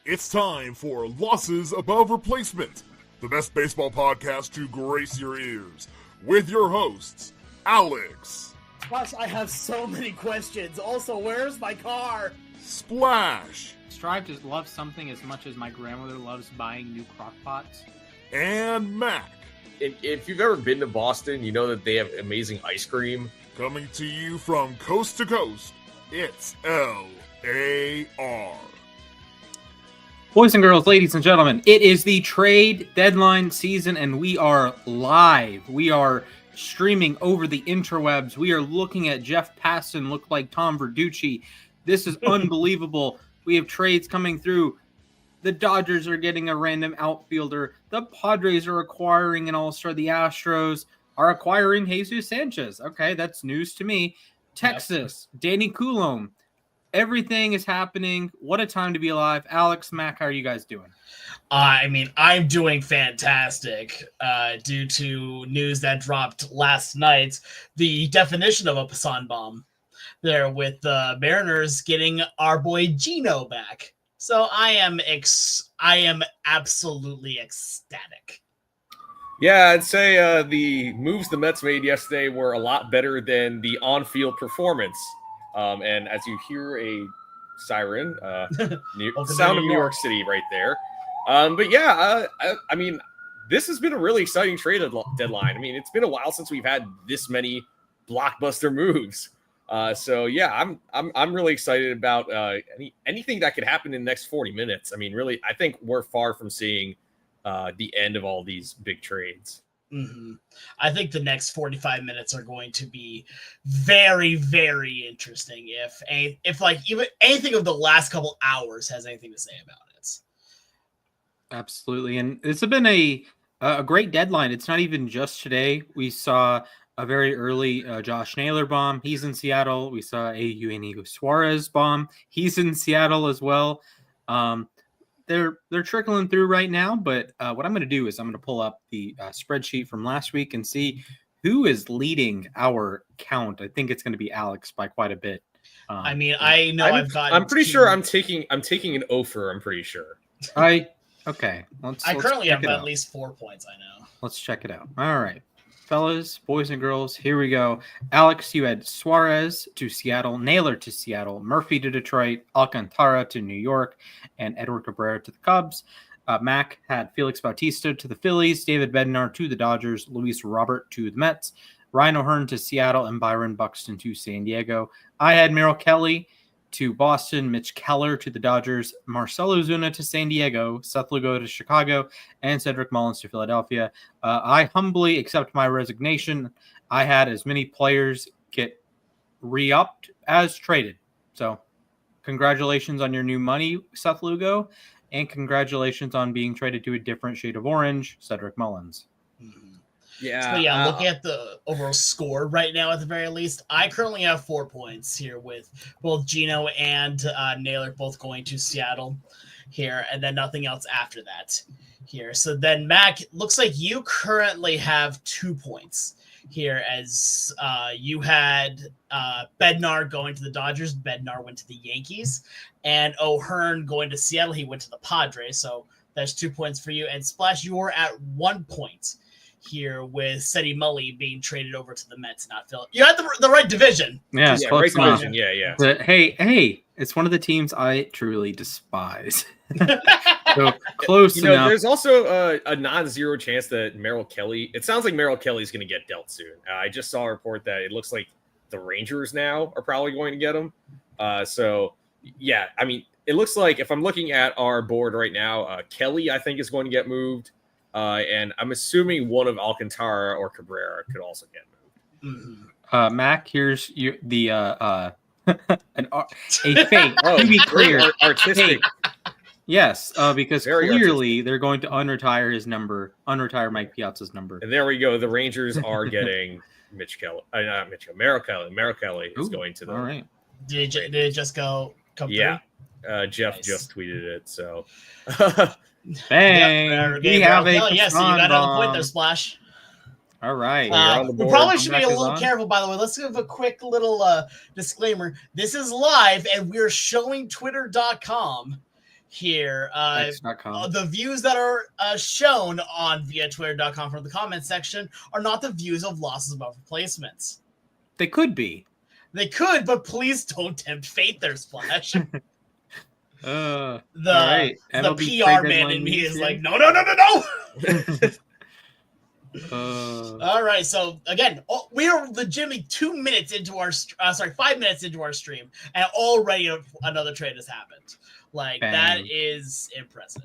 It's time for Losses Above Replacement, the best baseball podcast to grace your ears, with your hosts, Alex. Gosh, I have so many questions. Also, where's my car? Splash. Strive to love something as much as my grandmother loves buying new crock pots. And Mac. If you've ever been to Boston, you know that they have amazing ice cream. Coming to you from coast to coast, it's LAR. Boys and girls, ladies and gentlemen, it is the trade deadline season and we are live. We are streaming over the interwebs. We are looking at Jeff Passan look like Tom Verducci. This is unbelievable. We have trades coming through. The Dodgers are getting a random outfielder. The Padres are acquiring an all-star. The Astros are acquiring Jesus Sanchez. Okay, that's news to me. Texas, Danny Coulombe. Everything is happening. What a time to be alive. Alex, Mac, how are you guys doing? I'm doing fantastic due to news that dropped last night. The definition of a Passan bomb there with the Mariners getting our boy Gino back. So I am absolutely ecstatic. Yeah, I'd say the moves the Mets made yesterday were a lot better than the on-field performance. And as you hear a siren, sound of New York City right there. But yeah, I mean, this has been a really exciting trade deadline. I mean, it's been a while since we've had this many blockbuster moves. So yeah, I'm really excited about anything that could happen in the next 40 minutes. I mean, really, I think we're far from seeing the end of all these big trades. Mm-hmm. I think the next 45 minutes are going to be very, very interesting. If like even anything of the last couple hours has anything to say about it. Absolutely. And it's been a great deadline. It's not even just today. We saw a very early Josh Naylor bomb. He's in Seattle. We saw a Eugenio Suarez bomb. He's in Seattle as well. They're trickling through right now, but what I'm going to do is I'm going to pull up the spreadsheet from last week and see who is leading our count. I think it's going to be Alex by quite a bit. I mean, I know I'm pretty sure I'm taking an offer. I'm pretty sure. Okay. Let's currently have at least 4 points. I know. Let's check it out. All right. Fellas, boys and girls, here we go. Alex, you had Suarez to Seattle, Naylor to Seattle, Murphy to Detroit, Alcantara to New York, and Edward Cabrera to the Cubs. Mac had Felix Bautista to the Phillies, David Bednar to the Dodgers, Luis Robert to the Mets, Ryan O'Hearn to Seattle, and Byron Buxton to San Diego. I had Merrill Kelly to Boston, Mitch Keller to the Dodgers, Marcelo Zuna to San Diego, Seth Lugo to Chicago, and Cedric Mullins to Philadelphia. I humbly accept my resignation. I had as many players get re-upped as traded. So congratulations on your new money, Seth Lugo, and congratulations on being traded to a different shade of orange, Cedric Mullins. Mm-hmm. Yeah. Looking at the overall score right now, at the very least, I currently have 4 points here with both Gino and Naylor both going to Seattle here, and then nothing else after that here. So then, Mac, looks like you currently have 2 points here, as you had Bednar going to the Dodgers. Bednar went to the Yankees, and O'Hearn going to Seattle. He went to the Padres. So that's 2 points for you. And Splash, you are at 1 point here with Seti Mully being traded over to the Mets, not Phil. You had the right division. Yeah, right division. Yeah. But hey, it's one of the teams I truly despise. So close enough. There's also a non-zero chance that Merrill Kelly. It sounds like Merrill Kelly's going to get dealt soon. I just saw a report that it looks like the Rangers now are probably going to get him. So yeah, I mean, it looks like if I'm looking at our board right now, Kelly I think is going to get moved. And I'm assuming one of Alcantara or Cabrera could also get moved. Mm-hmm. Mac, here's the a fake. To be clear, artistic. Yes, because Very clearly they're going to unretire his number, unretire Mike Piazza's number. And there we go. The Rangers are getting Mitch Kelly. Not Mitch Kelly. Merrill Kelly. Merrill Kelly is going to the. All right. Did it just come yeah. through? Jeff just tweeted it. So. Bang! We have a yes, so you got another point there, Splash. All right. We probably should be a little careful, by the way. Let's give a quick little disclaimer. This is live, and we're showing Twitter.com here. The views that are shown on via twitter.com from the comments section are not the views of losses above replacements. They could be. They could, but please don't tempt fate there, Splash. The PR man in me is like, no. All right, so again, we are legitimately 5 minutes into our stream, and already another trade has happened. Like, bang. That is impressive.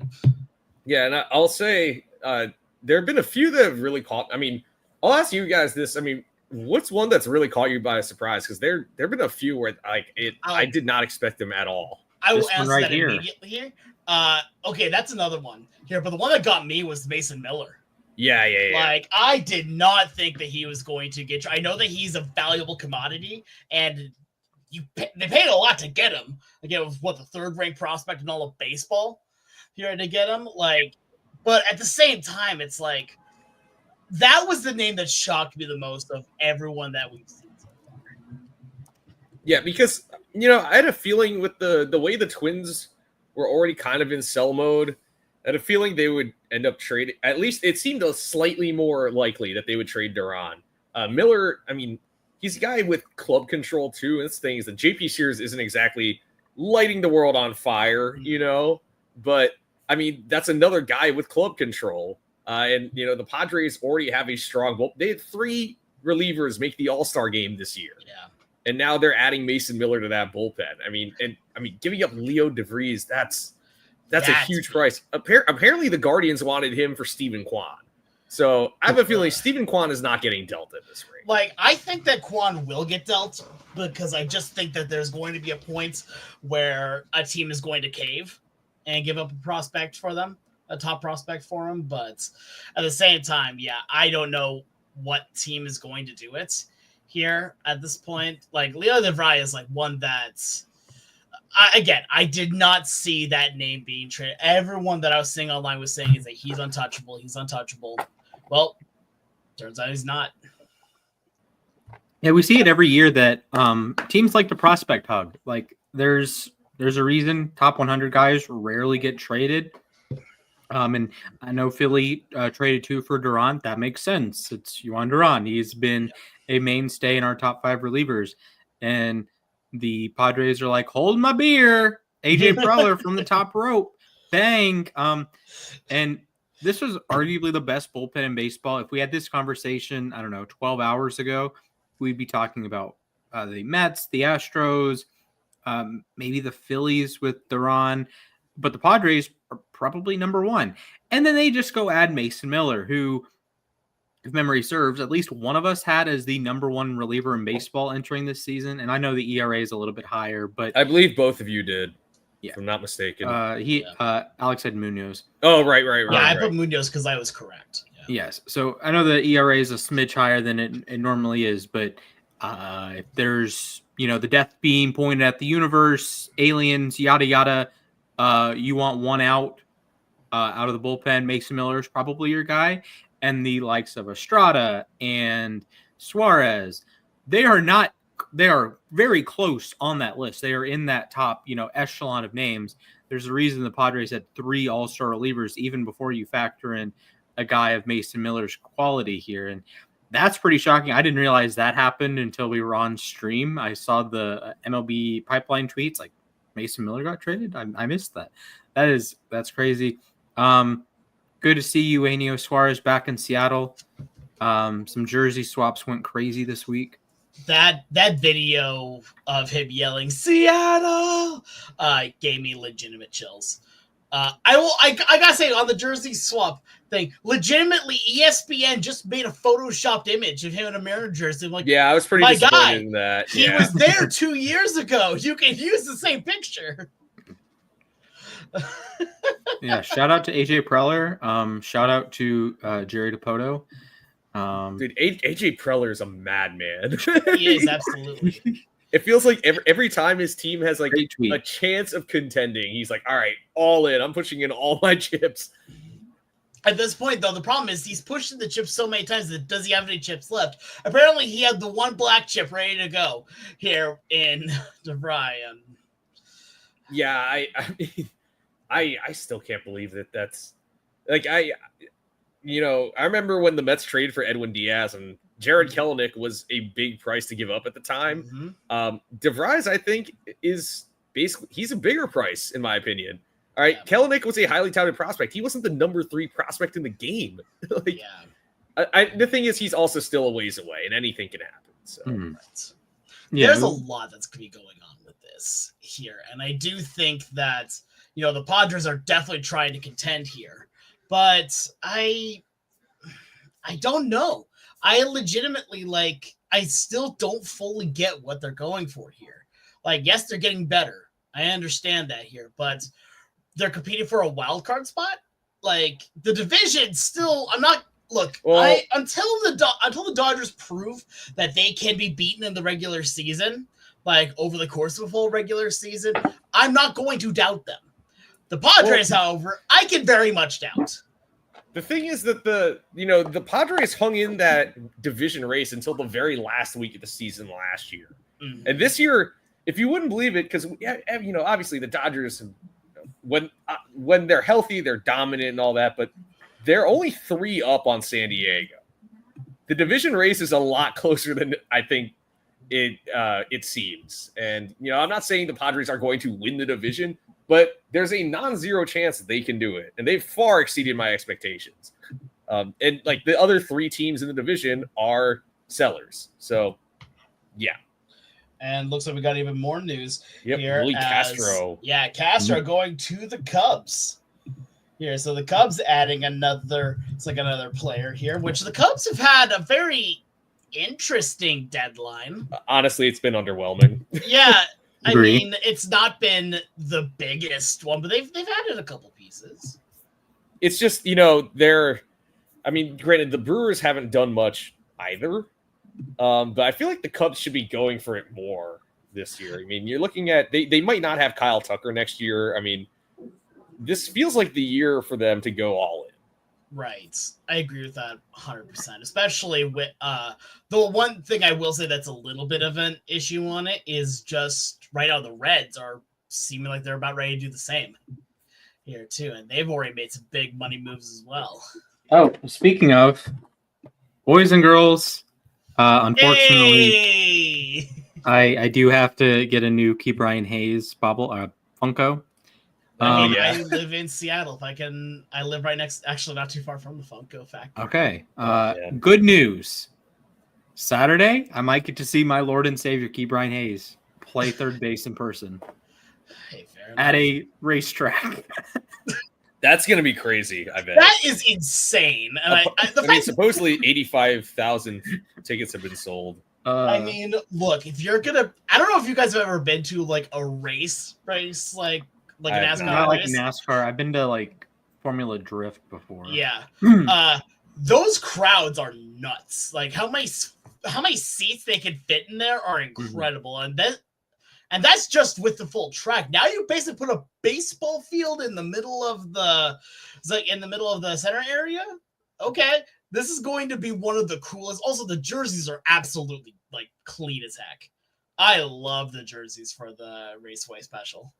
Yeah, and I'll say there have been a few that have really caught. I mean, I'll ask you guys this. I mean, what's one that's really caught you by surprise? Because there have been a few where I did not expect them at all. I will answer that immediately here. Okay, that's another one here, but the one that got me was Mason Miller. Yeah. Like, I did not think that he was going to get. I know that he's a valuable commodity, and they paid a lot to get him. Again, it was the third-ranked prospect in all of baseball here to get him. Like, but at the same time, it's like that was the name that shocked me the most of everyone that we've seen so far. Yeah, because I had a feeling with the way the Twins were already kind of in sell mode. I had a feeling they would end up trading. At least it seemed slightly more likely that they would trade Duran. Miller, I mean, he's a guy with club control too. And this thing is that JP Sears isn't exactly lighting the world on fire, But I mean, that's another guy with club control. And the Padres already have a strong. Well, they had 3 relievers make the All-Star game this year. Yeah. And now they're adding Mason Miller to that bullpen. I mean, giving up Leo DeVries, that's a huge price. Apparently, the Guardians wanted him for Steven Kwan. So I have a feeling Steven Kwan is not getting dealt at this rate. Like, I think that Kwan will get dealt because I just think that there's going to be a point where a team is going to cave and give up a top prospect for him. But at the same time, yeah, I don't know what team is going to do it here at this point. Like, Leo DeVries is like one that's. I did not see that name being traded. Everyone that I was seeing online was saying is that he's untouchable. Well, turns out he's not. Yeah, we see it every year that teams like the prospect hug. Like, there's a reason top 100 guys rarely get traded. And I know Philly traded 2 for Duran. That makes sense. It's Yohan Duran. He's been a mainstay in our top 5 relievers. And the Padres are like, hold my beer. AJ Preller from the top rope. Bang. And this was arguably the best bullpen in baseball. If we had this conversation, 12 hours ago, we'd be talking about the Mets, the Astros, maybe the Phillies with Duran. But the Padres are probably number 1. And then they just go add Mason Miller, who, if memory serves, at least one of us had as the number 1 reliever in baseball entering this season. And I know the ERA is a little bit higher, but I believe both of you did. Yeah. If I'm not mistaken. Alex had Munoz. Oh, right. Yeah, I put Munoz because I was correct. Yeah. Yes. So I know the ERA is a smidge higher than it normally is, but if there's, the death beam pointed at the universe, aliens, yada, yada, you want one out of the bullpen, Mason Miller is probably your guy. And the likes of Estrada and Suarez, they are very close on that list. They are in that top, echelon of names. There's a reason the Padres had 3 all-star relievers even before you factor in a guy of Mason Miller's quality here. And that's pretty shocking. I didn't realize that happened until we were on stream. I saw the MLB pipeline tweets like Mason Miller got traded. I missed that. That's crazy. Good to see Eugenio Suarez back in Seattle. Some jersey swaps went crazy this week. That video of him yelling Seattle gave me legitimate chills. I gotta say, on the jersey swap thing, legitimately ESPN just made a photoshopped image of him in a Mariner jersey. I'm like, yeah, I was pretty disappointed in that. He was there 2 years ago. You can use the same picture. Yeah, shout out to AJ Preller. Shout out to Jerry Dipoto. Dude, AJ Preller is a madman. He is, absolutely. It feels like every time his team has like a chance of contending, he's like, all right, all in. I'm pushing in all my chips. At this point, though, the problem is he's pushing the chips so many times that does he have any chips left? Apparently, he had the one black chip ready to go here in DeVry. Yeah, I mean, I still can't believe that's like I remember when the Mets traded for Edwin Diaz and Jared Kelenic was a big price to give up at the time. Mm-hmm. DeVries, I think, is basically he's a bigger price in my opinion. All right, Kelenic was a highly touted prospect. He wasn't the number 3 prospect in the game. The thing is, he's also still a ways away, and anything can happen. So, there's a lot that's going to be going on with this here, and I do think that the Padres are definitely trying to contend here, but I don't know. I legitimately I still don't fully get what they're going for here. Yes, they're getting better. I understand that here, but they're competing for a wild card spot. The division still, I'm not. Look, until the Dodgers prove that they can be beaten in the regular season, over the course of a full regular season, I'm not going to doubt them. The Padres, however, I can very much doubt. The thing is that the Padres hung in that division race until the very last week of the season last year. Mm-hmm. And this year, if you wouldn't believe it, because obviously the Dodgers, when they're healthy, they're dominant and all that, but they're only 3 up on San Diego. The division race is a lot closer than I think it seems. And I'm not saying the Padres are going to win the division, but there's a non-zero chance that they can do it, and they've far exceeded my expectations. And the other 3 teams in the division are sellers. So, yeah. And looks like we got even more news here. Willie Castro. Yeah, Castro going to the Cubs. Here, so the Cubs adding another player here, which the Cubs have had a very interesting deadline. Honestly, it's been underwhelming. Yeah, I mean, it's not been the biggest one, but they've added a couple pieces. It's just, granted, the Brewers haven't done much either, but I feel like the Cubs should be going for it more this year. I mean, you're looking at, they might not have Kyle Tucker next year. I mean, this feels like the year for them to go all in. Right. I agree with that 100%, especially with the one thing I will say that's a little bit of an issue on it is just right now the Reds are seeming like they're about ready to do the same here too, and they've already made some big money moves as well. Oh, speaking of boys and girls, unfortunately, hey! I do have to get a new Key Brian Hayes Funko. I live in Seattle. I live right next, actually not too far from the Funko factory. Okay. Good news. Saturday, I might get to see my Lord and Savior, Key Brian Hayes, play third base in person at a racetrack. That's going to be crazy, I bet. That is insane. And supposedly 85,000 tickets have been sold. Look, if you're going to... I don't know if you guys have ever been to, a race, like a NASCAR not race. Like NASCAR. I've been to Formula Drift before. Yeah. Those crowds are nuts. How many seats they can fit in there are incredible. Mm-hmm. And that's just with the full track. Now you basically put a baseball field in the middle of the center area. Okay. This is going to be one of the coolest. Also, the jerseys are absolutely clean as heck. I love the jerseys for the Raceway Special.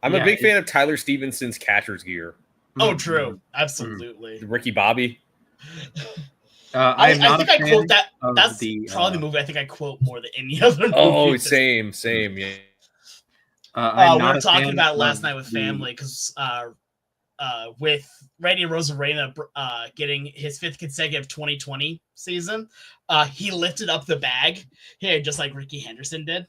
I'm a big fan of Tyler Stevenson's catcher's gear. Oh, true. Absolutely. Ricky Bobby. I think I quote that. That's probably the movie I think I quote more than any other movie. Oh, same. Yeah. We were talking about it last night with family because with Randy Rosarena getting his 5th consecutive 2020 season, he lifted up the bag here just like Ricky Henderson did.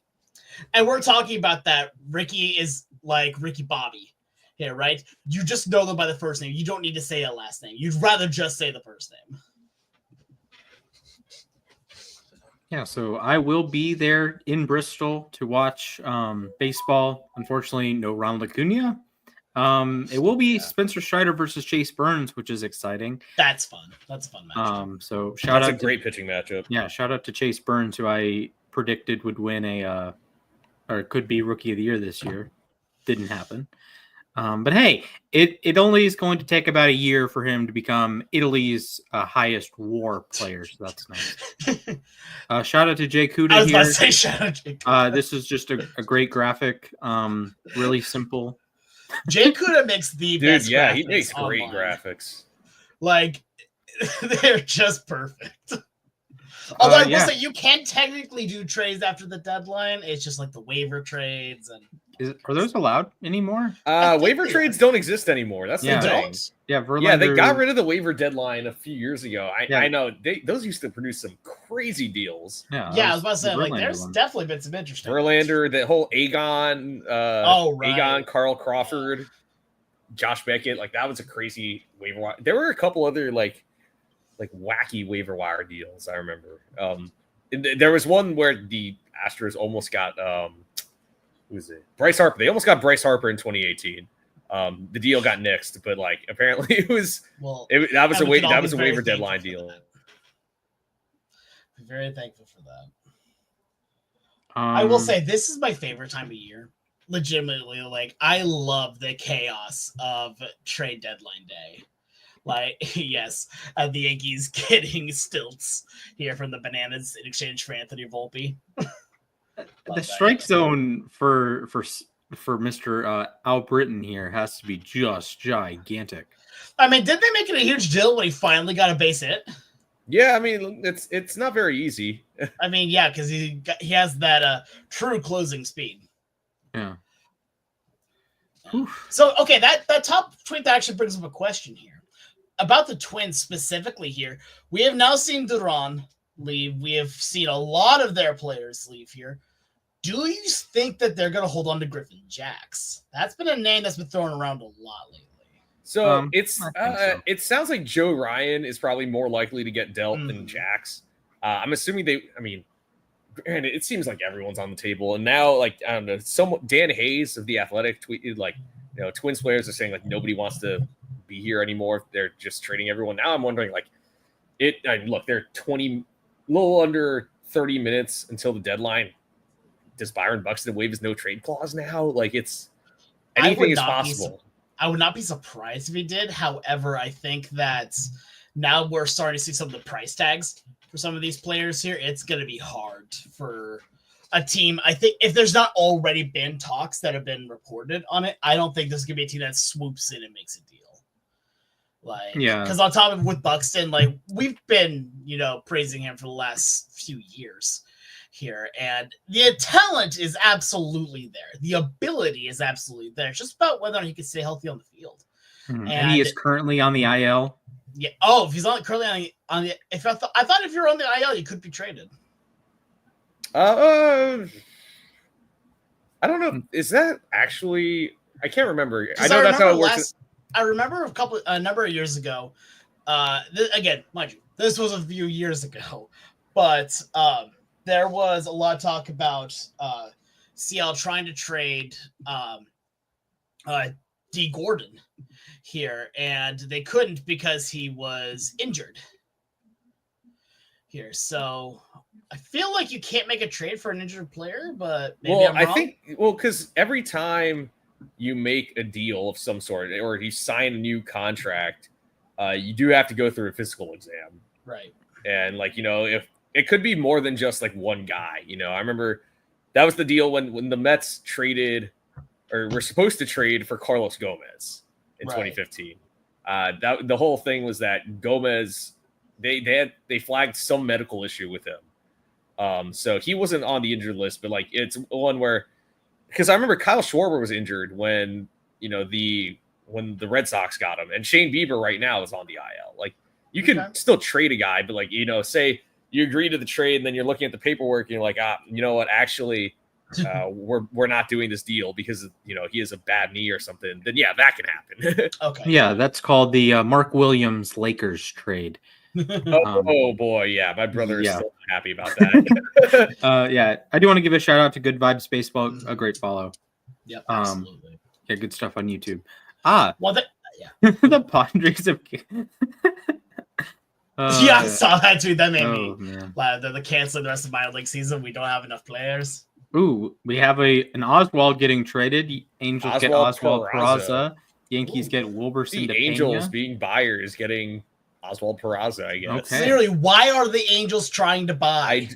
And we're talking about that. Ricky is like Ricky Bobby here, right? You just know them by the first name. You don't need to say a last name. You'd rather just say the first name. Yeah, so I will be there in Bristol to watch baseball. Unfortunately, no Ronald Acuna. It will be Spencer Strider versus Chase Burns, which is exciting. That's fun. That's a fun matchup. So that's a great pitching matchup. Yeah, shout out to Chase Burns, who I predicted would win or could be Rookie of the Year this year. Didn't happen. But hey, it only is going to take about a year for him to become Italy's highest WAR player. So that's nice. Shout out to Jay Kuda here. I was about to say shout out to Jay Kuda. This is just a great graphic. Really simple. Jay Kuda makes the best. Yeah, he makes great graphics. Like they're just perfect. Although I will say you can't technically do trades after the deadline. It's just like the waiver trades and. Are those allowed anymore? Waiver trades don't exist anymore. That's the thing. Yeah, Verlander... yeah, they got rid of the waiver deadline a few years ago. I know those used to produce some crazy deals. Yeah, I was about to say like there's definitely been some interesting. Verlander, the whole Aegon, Aegon, Carl Crawford, Josh Beckett, like that was a crazy waiver wire. There were a couple other like wacky waiver wire deals. I remember. There was one where the Astros almost got who was it? Bryce Harper. They almost got Bryce Harper in 2018. The deal got nixed, but like apparently it was that was a waiver deadline deal. I'm very thankful for that. I will say this is my favorite time of year. Legitimately, like I love the chaos of trade deadline day. Like, yes, the Yankees getting stilts here from the Bananas in exchange for Anthony Volpe. The strike zone for Mr. Al Britton here has to be just gigantic. I mean, did they make it a huge deal when he finally got a base hit? Yeah, I mean, it's not very easy. I mean, yeah, because he has that true closing speed. Yeah. So, okay, that top tweet that actually brings up a question here. About the Twins specifically here, we have now seen Duran leave. We have seen a lot of their players leave here. Do you think that they're going to hold on to Griffin Jax? That's been a name that's been thrown around a lot lately. So it sounds like Joe Ryan is probably more likely to get dealt than Jax. I'm assuming and it seems like everyone's on the table. And now, like, I don't know, Dan Hayes of The Athletic tweeted, like, you know, Twins players are saying, like, nobody wants to be here anymore. They're just trading everyone. Now I'm wondering, like, look, they're little under 30 minutes until the deadline. Does Byron Buxton waive his no trade clause now? Like, anything is possible. I would not be surprised if he did. However, I think that now we're starting to see some of the price tags for some of these players here. It's going to be hard for a team. I think if there's not already been talks that have been reported on it, I don't think there's going to be a team that swoops in and makes a deal. Like, because on top of with Buxton, like we've been, praising him for the last few years here, and the talent is absolutely there. The ability is absolutely there. It's just about whether or not he can stay healthy on the field. And he is currently on the IL. Yeah. Oh, if he's currently on the, I thought if you're on the IL, you could be traded. I don't know. Is that actually? I can't remember. I know that's how it works. I remember a number of years ago. Again, mind you, this was a few years ago, but there was a lot of talk about Seattle trying to trade D. Gordon here, and they couldn't because he was injured here. So I feel like you can't make a trade for an injured player, but maybe I'm wrong. Because every time you make a deal of some sort or you sign a new contract, you do have to go through a physical exam. Right. And if it could be more than just like one guy, I remember that was the deal when the Mets traded or were supposed to trade for Carlos Gomez in 2015. The whole thing was that Gomez, they flagged some medical issue with him. So he wasn't on the injured list, but like it's one where, because I remember Kyle Schwarber was injured when the Red Sox got him, and Shane Bieber right now is on the IL. Like you can still trade a guy, but like say you agree to the trade, and then you're looking at the paperwork, and you're like, you know what, actually, we're not doing this deal because he has a bad knee or something. Then yeah, that can happen. Okay. Yeah, that's called the Mark Williams Lakers trade. Oh boy, yeah, my brother is still happy about that. Yeah, I do want to give a shout out to Good Vibes Baseball, a great follow. Yep, absolutely. Yeah, good stuff on YouTube. The Padres have. I saw that too. That made me. They're canceling the rest of my league season. We don't have enough players. Ooh, we have an Oswald getting traded. Angels get Oswald Peraza. Yankees get Wilberson. The Angels being buyers getting Oswald Peraza, I guess. Okay. Literally, why are the Angels trying to buy?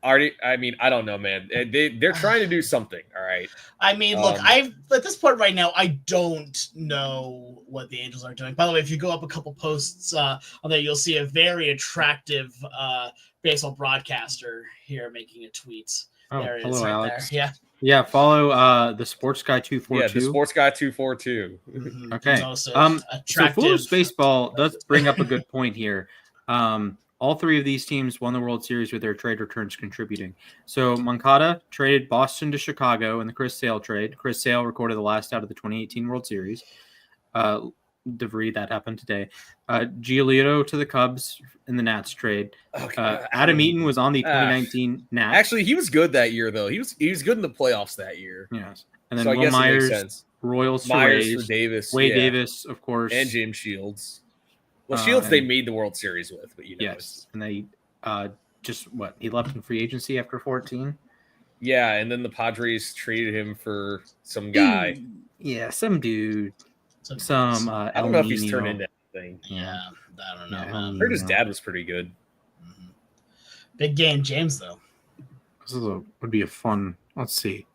I mean, I don't know, man. They're trying to do something. All right. right. I mean, look, at this point right now, I don't know what the Angels are doing. By the way, if you go up a couple posts on there, you'll see a very attractive baseball broadcaster here making a tweet. Oh, there it hello, is right Alex. there. Yeah. Yeah, follow the Sports Guy 242. Yeah, the Sports Guy 242. Mm-hmm. Okay. So Foolish Baseball does bring up a good point here. All three of these teams won the World Series with their trade returns contributing. So Moncada traded Boston to Chicago in the Chris Sale trade. Chris Sale recorded the last out of the 2018 World Series. DeVry, that happened today. Giolito to the Cubs in the Nats trade. Okay. Adam Eaton was on the 2019 Nats. Actually, he was good that year, though. He was good in the playoffs that year. Yes. And then Will Myers, Royals for Myers for Davis. Wade Davis, of course. And James Shields. Well, Shields they made the World Series with, but yes. And they he left in free agency after 14. Yeah, and then the Padres traded him for some guy. Yeah, some dude. I don't know if he's turned into anything. Yeah, I don't know. I heard his dad was pretty good. Mm-hmm. Big game, James, though. This would be a fun. Let's see.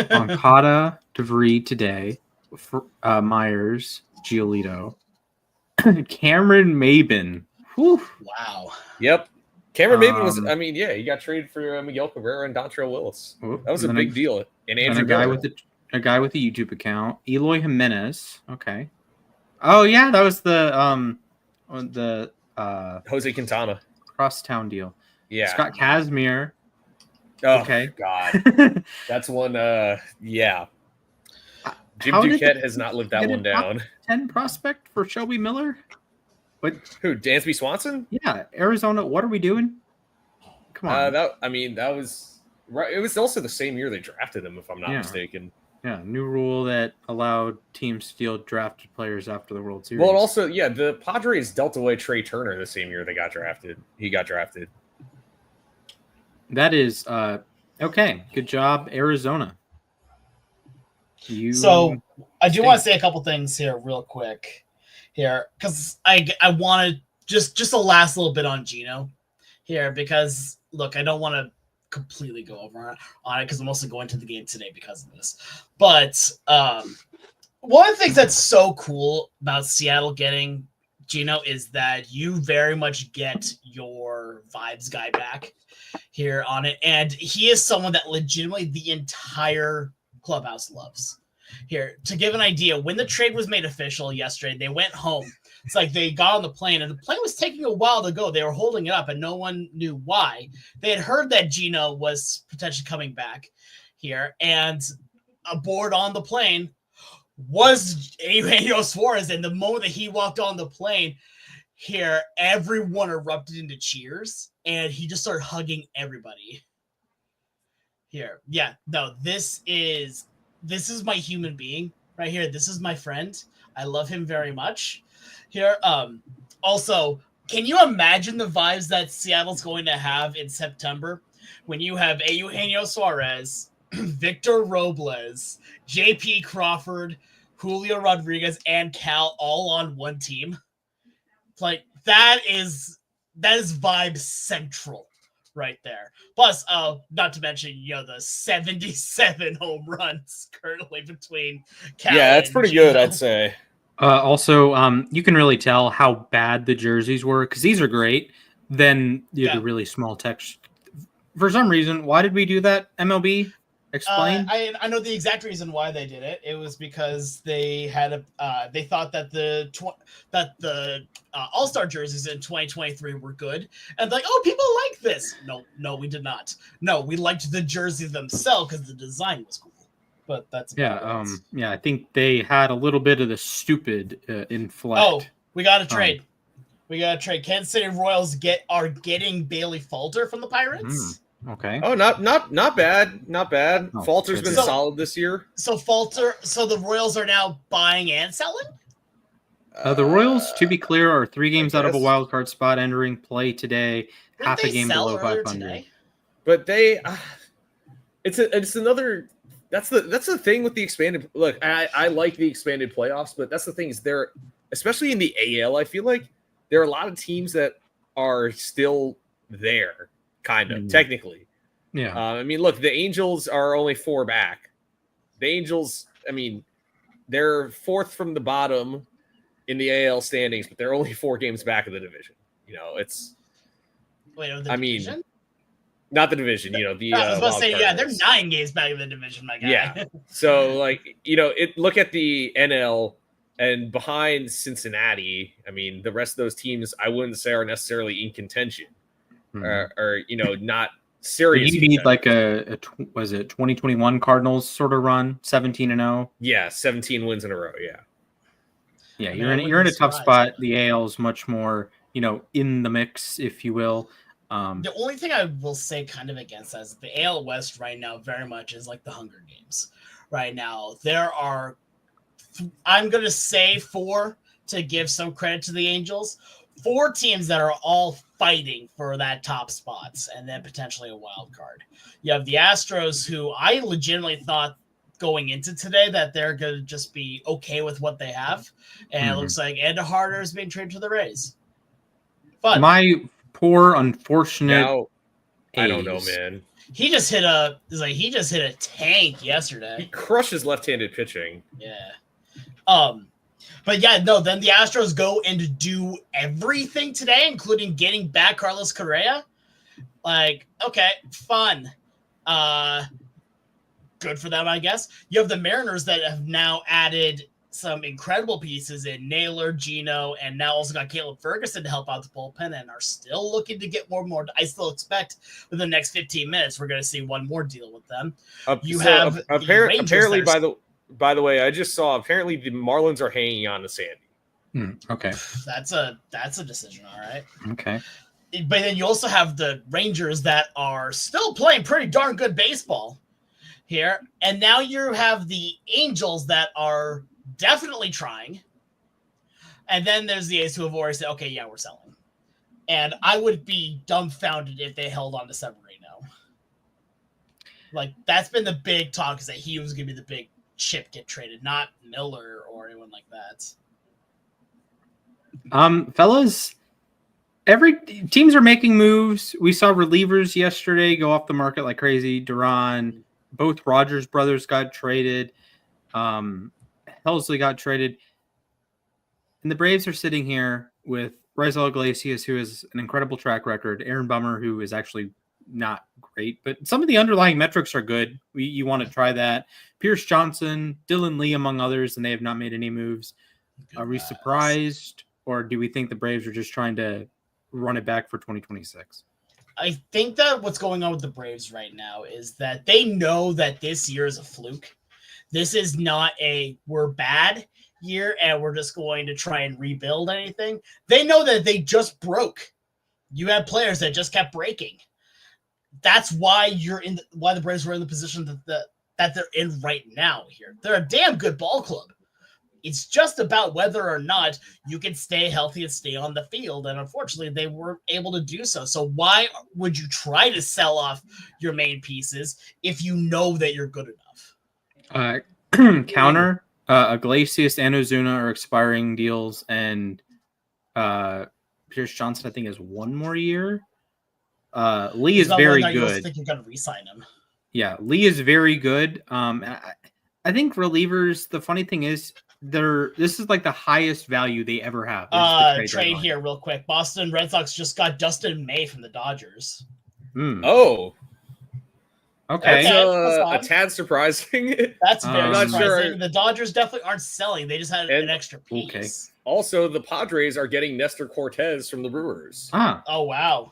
Moncada, DeVry today. Myers, Giolito. Cameron Maybin. Whew. Wow. Yep. Cameron Maybin was, he got traded for Miguel Cabrera and Dontrelle Willis. That was a big deal. And Andrew a guy with a YouTube account, Eloy Jimenez. Okay. Oh yeah, that was the Jose Quintana crosstown deal. Yeah. Scott Kazmir. Oh, okay. God. That's one. Yeah. Jim Duquette has not lived that one down. 10 prospect for Shelby Miller. What? Who? Dansby Swanson? Yeah, Arizona. What are we doing? Come on. That was right. It was also the same year they drafted him, if I'm not mistaken. Yeah, new rule that allowed teams to steal drafted players after the World Series. Well, also, the Padres dealt away Trey Turner the same year he got drafted. That is okay. Good job, Arizona. So I do want to say a couple things here real quick here, because I want to just a last little bit on Gino here, because look, I don't want to completely go over on it because I'm also going to the game today because of this. But one of the things that's so cool about Seattle getting Gino is that you very much get your vibes guy back here on it. And he is someone that legitimately the entire clubhouse loves. Here, to give an idea, when the trade was made official yesterday, they went home. It's like they got on the plane, and the plane was taking a while to go. They were holding it up, and no one knew why. They had heard that Gino was potentially coming back here, and aboard on the plane was Eugenio Suarez. And the moment that he walked on the plane here, everyone erupted into cheers, and he just started hugging everybody here. Yeah, no, this is my human being right here. This is my friend. I love him very much here. Also, can you imagine the vibes that Seattle's going to have in September when you have Eugenio Suarez, Victor Robles, JP Crawford, Julio Rodriguez, and Cal all on one team? Like that is vibe central right there. Plus, not to mention, the 77 home runs currently between Cal. Yeah, that's pretty good, I'd say. Also, you can really tell how bad the jerseys were because these are great. Then you have the really small text. For some reason, why did we do that? MLB, explain. I know the exact reason why they did it. It was because they had they thought that the All-Star jerseys in 2023 were good, and like, oh, people like this. No, we did not. No, we liked the jerseys themselves because the design was cool. But that's I think they had a little bit of the stupid inflect. Oh, we got to trade. Kansas City Royals are getting Bailey Falter from the Pirates. Okay. Oh, not bad. Not bad. Oh, Falter's been solid this year. So the Royals are now buying and selling? The Royals, to be clear, are 3 games out of a wild card spot entering play today. Half a game below 500. Today? But they, it's another. That's the thing with the expanded. Look, I like the expanded playoffs, but that's the thing is there, especially in the AL. I feel like there are a lot of teams that are still there, kind of technically. Yeah. Look, the Angels are only 4 back, the Angels, I mean, they're fourth from the bottom in the AL standings, but they're only 4 games back of the division. It's. Wait, the division? Not the division. The. I was about to say, yeah, they're 9 games back of the division, my guy. Yeah. So, look at the NL and behind Cincinnati. I mean, the rest of those teams, I wouldn't say are necessarily in contention, or not serious. You need like was it 2021 Cardinals sort of run, 17-0? Yeah, 17 wins in a row. Yeah. Yeah, you're in a tough spot. The AL is much more, in the mix, if you will. The only thing I will say kind of against that is the AL West right now very much is like the Hunger Games. Right now, there are, I'm going to say 4 to give some credit to the Angels, 4 teams that are all fighting for that top spots and then potentially a wild card. You have the Astros, who I legitimately thought going into today that they're going to just be okay with what they have. And it looks like Ed Harder is being traded to the Rays. Fun. My poor, unfortunate. Now, I don't know, man. He just hit a tank yesterday. He crushes left-handed pitching. Yeah. But yeah, no, then the Astros go and do everything today, including getting back Carlos Correa. Like, okay, fun. Good for them, I guess. You have the Mariners that have now added some incredible pieces in Naylor, Gino, and now also got Caleb Ferguson to help out the bullpen and are still looking to get more. I still expect within the next 15 minutes we're going to see one more deal with them. Apparently, by the way, I just saw apparently the Marlins are hanging on to Sandy. Okay, that's a decision. All right. Okay. But then you also have the Rangers that are still playing pretty darn good baseball here, and now you have the Angels that are definitely trying. And then there's the A's who have already said, okay, yeah, we're selling. And I would be dumbfounded if they held on to Severino. Like, that's been the big talk, is that he was going to be the big chip get traded, not Miller or anyone like that. Fellas, teams are making moves. We saw relievers yesterday go off the market like crazy. Duran, both Rogers brothers got traded. Helsley got traded. And the Braves are sitting here with Raisel Iglesias, who has an incredible track record. Aaron Bummer, who is actually not great, but some of the underlying metrics are good. You want to try that. Pierce Johnson, Dylan Lee, among others, and they have not made any moves. Are we surprised, or do we think the Braves are just trying to run it back for 2026? I think that what's going on with the Braves right now is that they know that this year is a fluke. This is not we're bad year and we're just going to try and rebuild anything. They know that they just broke. You had players that just kept breaking. That's why why the Braves were in the position that they're in right now here. They're a damn good ball club. It's just about whether or not you can stay healthy and stay on the field. And unfortunately, they weren't able to do so. So why would you try to sell off your main pieces if you know that you're good enough? Counter, Iglesias and Ozuna are expiring deals, and Pierce Johnson, I think, has 1 more year. Lee is very good. I think you're going to re-sign him. Yeah, Lee is very good. I think relievers, the funny thing is, this is like the highest value they ever have. Trade here real quick. Boston Red Sox just got Dustin May from the Dodgers. Oh. Okay. That's a tad surprising. That's very surprising. Sure. The Dodgers definitely aren't selling. They just had an extra piece. Okay. Also, the Padres are getting Nestor Cortez from the Brewers. Oh, wow.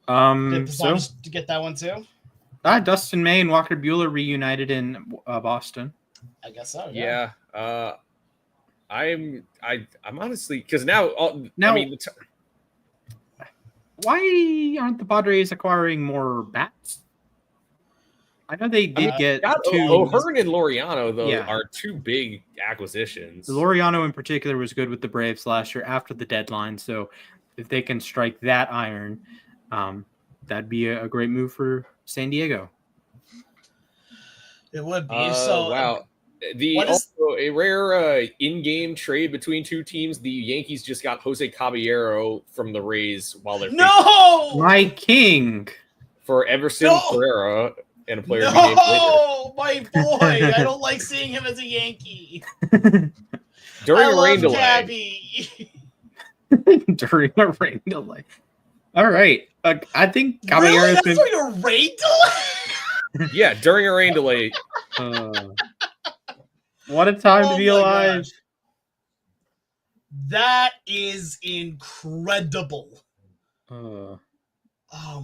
Did the Dodgers get that one too? Dustin May and Walker Buehler reunited in Boston. I guess so. Yeah. I'm honestly, because now, I mean, why aren't the Padres acquiring more bats? I know they did get two. O'Hearn and Laureano, though, are 2 big acquisitions. Laureano in particular was good with the Braves last year after the deadline. So if they can strike that iron, that'd be a great move for San Diego. It would be. Wow. A rare in-game trade between 2 teams. The Yankees just got Jose Caballero from the Rays while they're my king for Everson Pereira. and a player to be named later. No, my boy! I don't like seeing him as a Yankee. During a rain delay. delay. During a rain delay. All right. I think Caballero's Really? That's during a rain delay? Yeah, during a rain delay. What a time to be alive. Gosh. That is incredible. Oh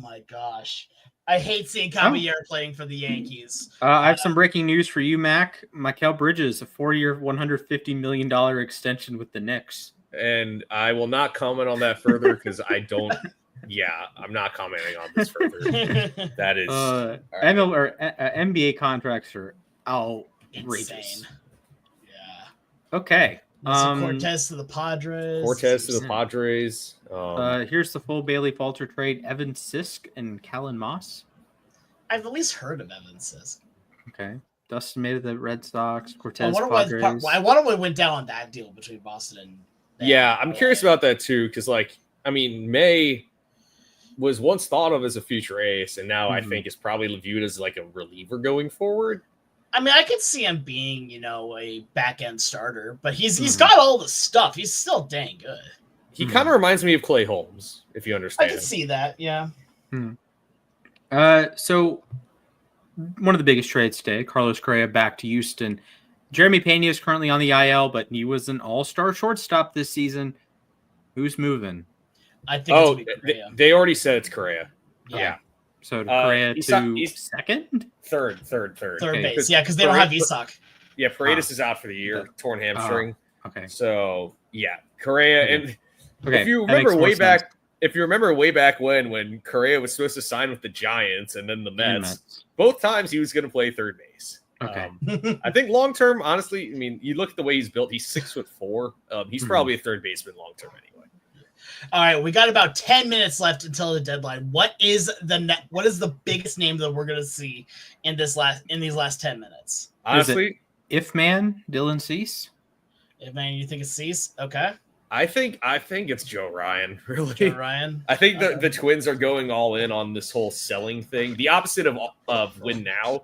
my gosh. I hate seeing Caballero playing for the Yankees. I have some breaking news for you, Mac. Mikal Bridges, a 4-year, $150 million extension with the Knicks. And I will not comment on that further because I don't. Yeah, I'm not commenting on this further. That is NBA contracts are outrageous. Insane. Yeah. Okay. Cortez to the Padres. Here's the full Bailey Falter trade: Evan Sisk and Callan Moss. I've at least heard of Evan Sisk. Okay. Dustin May to the Red Sox. Cortez I Padres. wonder what went down on that deal between Boston and. Yeah, I'm curious about that too, because May was once thought of as a future ace, and now I think is probably viewed as like a reliever going forward. I mean, I could see him being, a back end starter, but he's got all the stuff. He's still dang good. He kind of reminds me of Clay Holmes, if you understand. I can see that, yeah. So one of the biggest trades today, Carlos Correa back to Houston. Jeremy Pena is currently on the IL, but he was an all-star shortstop this season. Who's moving? I think it's Correa. They already said it's Correa. Yeah. So Correa to second? Third base. Yeah, because they don't have Isak. Yeah, Paredes is out for the year, torn hamstring. Okay. So yeah, Correa and if you remember way back when Correa was supposed to sign with the Giants and then the Mets, both times he was going to play third base. Okay. I think long term, honestly, I mean, you look at the way he's built. He's 6'4". He's probably a third baseman long term anyway. All right, we got about 10 minutes left until the deadline. What is the biggest name that we're gonna see in these last 10 minutes? Honestly, Dylan Cease. If man, you think it's Cease? Okay. I think it's Joe Ryan. Really, Joe Ryan. I think the Twins are going all in on this whole selling thing. The opposite of win now.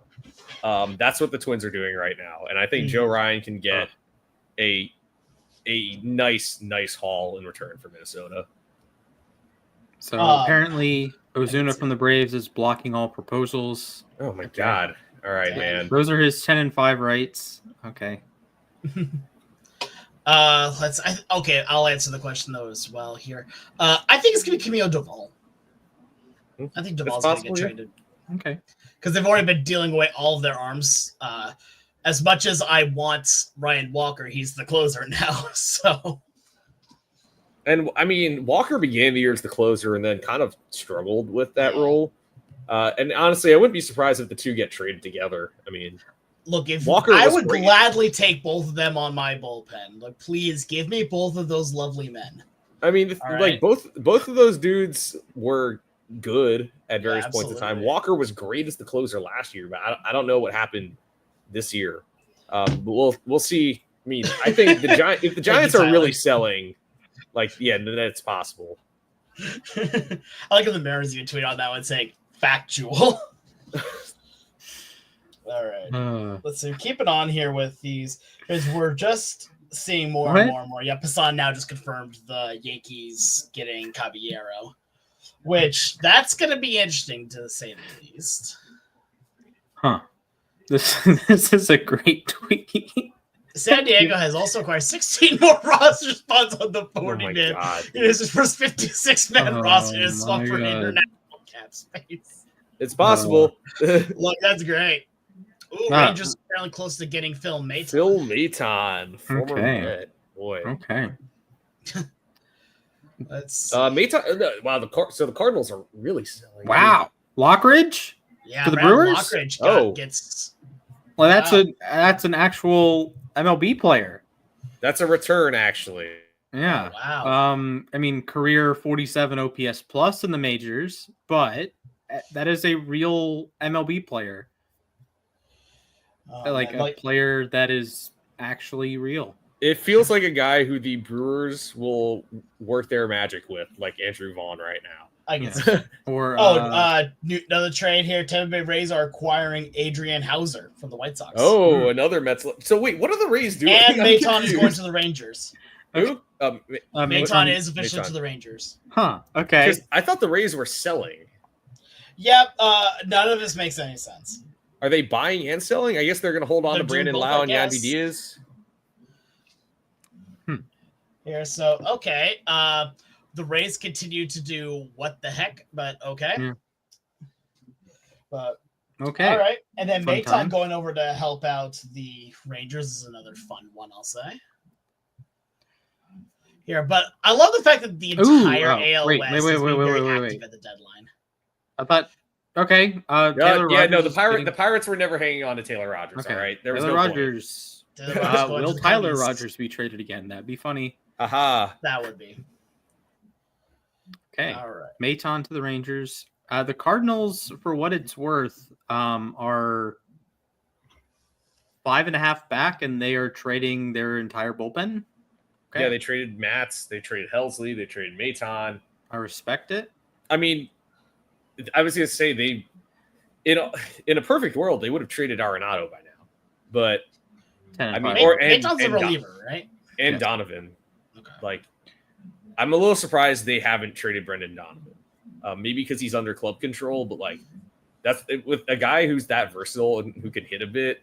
That's what the Twins are doing right now, and I think Joe Ryan can get a nice haul in return for Minnesota. So apparently Ozuna from the Braves is blocking all proposals. Oh my God. All right, man. Those are his 10-5 rights. Okay. I'll answer the question though as well here. I think it's gonna be Camilo Doval. I think Doval's gonna get traded. Okay. Because they've already been dealing away all of their arms. As much as I want Ryan Walker, he's the closer now. So, and I mean, Walker began the year as the closer and then kind of struggled with that role. And honestly, I wouldn't be surprised if the two get traded together. I mean, look, if Walker I would gladly take both of them on my bullpen. Like, please give me both of those lovely men. I mean, both of those dudes were good at various points in time. Walker was great as the closer last year, but I don't know what happened this year. But we'll see. I mean, I think if the Giants are really selling, then it's possible. I like if the Mariners even tweet on that one saying factual. All right. Let's see. Keep it on here with these because we're just seeing more and more. Yeah, Passan now just confirmed the Yankees getting Caballero, which that's going to be interesting to say the least. Huh. This is a great tweet. San Diego has also acquired 16 more roster spots on the 40-man. It is his first 56-man roster to swap for international cap space. It's possible. Look, that's great. Ooh, Rangers apparently close to getting Phil Maton. Phil Maton, former Met. Boy. Okay. Let's Maton. Wow. The Cardinals are really selling. Wow. Lockridge. Yeah, for the Brewers. Lockridge gets. Well, that's an actual MLB player. That's a return, actually. Yeah. Oh, wow. I mean, career 47 OPS plus in the majors, but that is a real MLB player. A player that is actually real. It feels like a guy who the Brewers will work their magic with, like Andrew Vaughn right now. I guess. Or another trade here. Tampa Bay Rays are acquiring Adrian Hauser from the White Sox. Oh, another Mets. So wait, what are the Rays doing? And Maton is going to the Rangers. Who? Maton is officially to the Rangers. Huh. Okay. I thought the Rays were selling. Yep. None of this makes any sense. Are they buying and selling? I guess they're going to hold on to Brandon Lau and Yandy Diaz. Here, so okay. The Rays continue to do what the heck, but okay. Yeah. But okay. All right. And then Fun Maton time. going over to help out the Rangers is another fun one, I'll say. Here, but I love the fact that the entire AL West is very active at the deadline. I thought, okay. The Pirates were never hanging on to Taylor Rogers. Okay. All right, there was Taylor no Rogers. Will Tyler Rogers be traded again? That'd be funny. Aha, that would be. Okay. All right. Maton to the Rangers. The Cardinals, for what it's worth, are 5.5 back, and they are trading their entire bullpen. Okay. Yeah, they traded Matz, they traded Helsley, they traded Maton. I respect it. I mean, I was going to say in a perfect world, they would have traded Arenado by now. But I mean, Maton's a reliever, right? And Donovan. Okay. Like, I'm a little surprised they haven't traded Brendan Donovan. Maybe because he's under club control, but like that's with a guy who's that versatile and who can hit a bit,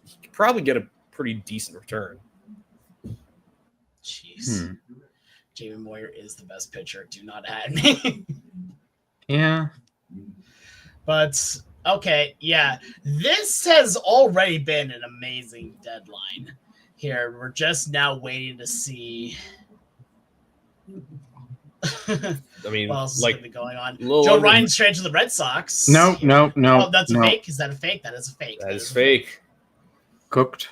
he could probably get a pretty decent return. Jeez. Jamie Moyer is the best pitcher. Do not add me. Yeah. But okay, yeah. This has already been an amazing deadline. Here, we're just now waiting to see. I mean, what else is gonna be going on? Joe London. Ryan's traded to the Red Sox. No. Oh, that's a fake. Is that a fake? That is a fake. That is fake. Cooked.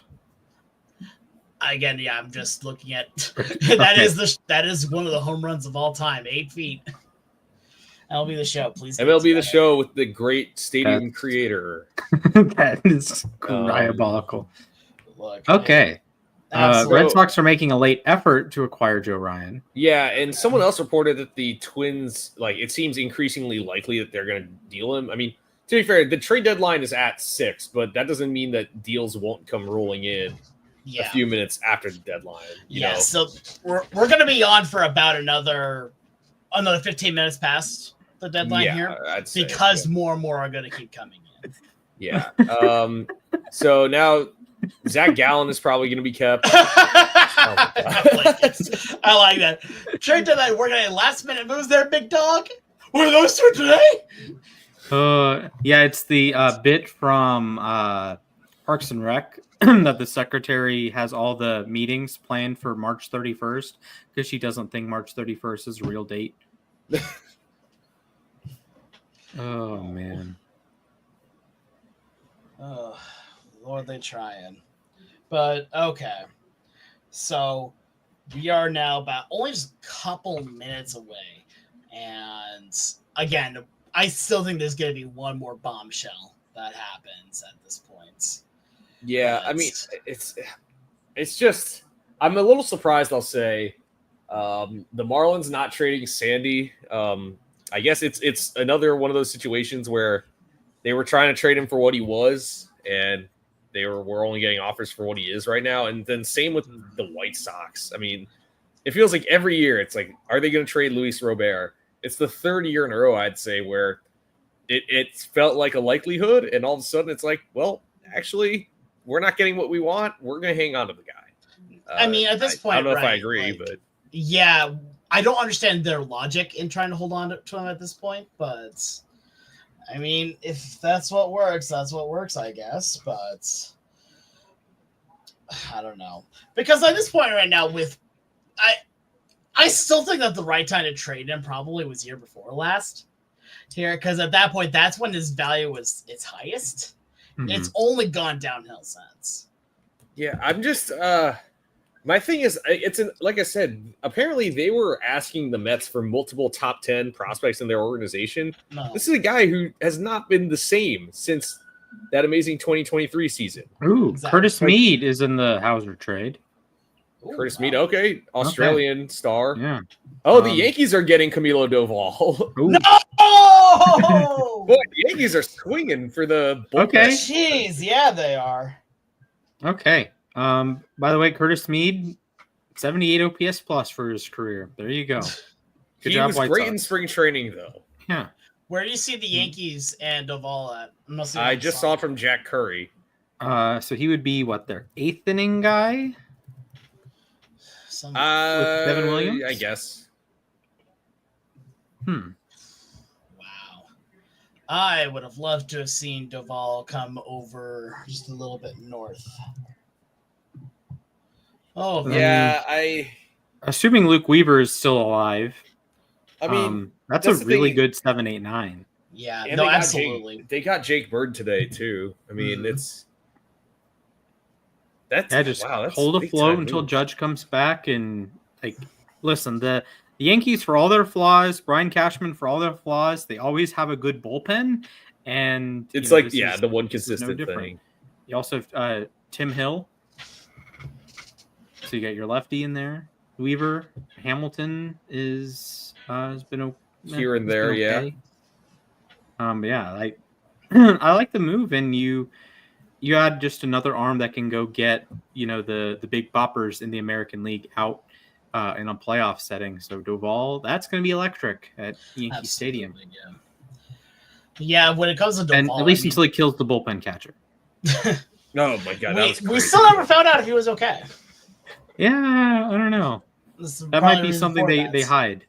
Again, yeah, I'm just looking at that is one of the home runs of all time, 8 feet. MLB The Show, please. MLB The Show with the great stadium creator. That is diabolical. Look, okay. Red Sox are making a late effort to acquire Joe Ryan. Yeah, and someone else reported that the Twins, like, it seems increasingly likely that they're going to deal him. I mean, to be fair, the trade deadline is at 6, but that doesn't mean that deals won't come rolling in a few minutes after the deadline. You know? So we're going to be on for about another 15 minutes past the dedeadline here, because more and more are going to keep coming in. Yeah. So now Zach Gallen is probably going to be kept. I like that. Trade deadline. We're going to last minute moves there, big dog. What are those two today? Yeah, it's the bit from Parks and Rec that the secretary has all the meetings planned for March 31st because she doesn't think March 31st is a real date. Oh, man. Oh, Lord, they trying. But, okay. So, we are now about only just a couple minutes away. And, again, I still think there's going to be one more bombshell that happens at this point. Yeah, I mean, it's just, I'm a little surprised, I'll say. The Marlins not trading Sandy. I guess it's another one of those situations where they were trying to trade him for what he was, and we're only getting offers for what he is right now. And then same with the White Sox. I mean, it feels like every year it's like, are they going to trade Luis Robert? It's the third year in a row, I'd say, where it felt like a likelihood, and all of a sudden it's like, well, actually, we're not getting what we want. We're going to hang on to the guy. I mean, at this point, I don't know if I agree, but yeah, I don't understand their logic in trying to hold on to him at this point. But I mean, if that's what works, that's what works, I guess. But I don't know, because at this point right now, I still think that the right time to trade him probably was year before last here, because at that point, that's when his value was its highest. Mm-hmm. It's only gone downhill since. Yeah, I'm just my thing is, like I said, apparently they were asking the Mets for multiple top 10 prospects in their organization. No. This is a guy who has not been the same since that amazing 2023 season. Ooh, exactly. Curtis Mead is in the Hauser trade. Curtis Mead, okay. Australian star. Yeah. Oh, the Yankees are getting Camilo Doval. No! Boy, the Yankees are swinging for the bullpen. Okay. Jeez, yeah, they are. Okay. By the way, Curtis Mead, 78 OPS plus for his career. There you go. Good He job, was White great Sox. in spring training, though. Yeah. Where do you see the Yankees and Doval at? I just saw it from Jack Curry. So he would be their 8th inning guy? With Devin Williams? I guess. Wow. I would have loved to have seen Doval come over just a little bit north. Oh, Yeah, assuming Luke Weaver is still alive. I mean, that's a really good 7-8-9. Yeah, and no, absolutely. They got Jake Bird today too. I mean, that's just wow, that's hold big afloat time until move. Judge comes back and listen, the Yankees, for all their flaws, Brian Cashman, for all their flaws, they always have a good bullpen, and It's the one consistent thing. You also have Tim Hill, so you got your lefty in there. Weaver, Hamilton has been Here and there, okay. I like the move, and you add just another arm that can go get the big boppers in the American League out in a playoff setting. So Doval, that's going to be electric at Yankee Stadium. Yeah, when it comes to Doval, and at least until he kills the bullpen catcher. Oh my god, we still never found out if he was okay. Yeah, I don't know. That might be something they hide.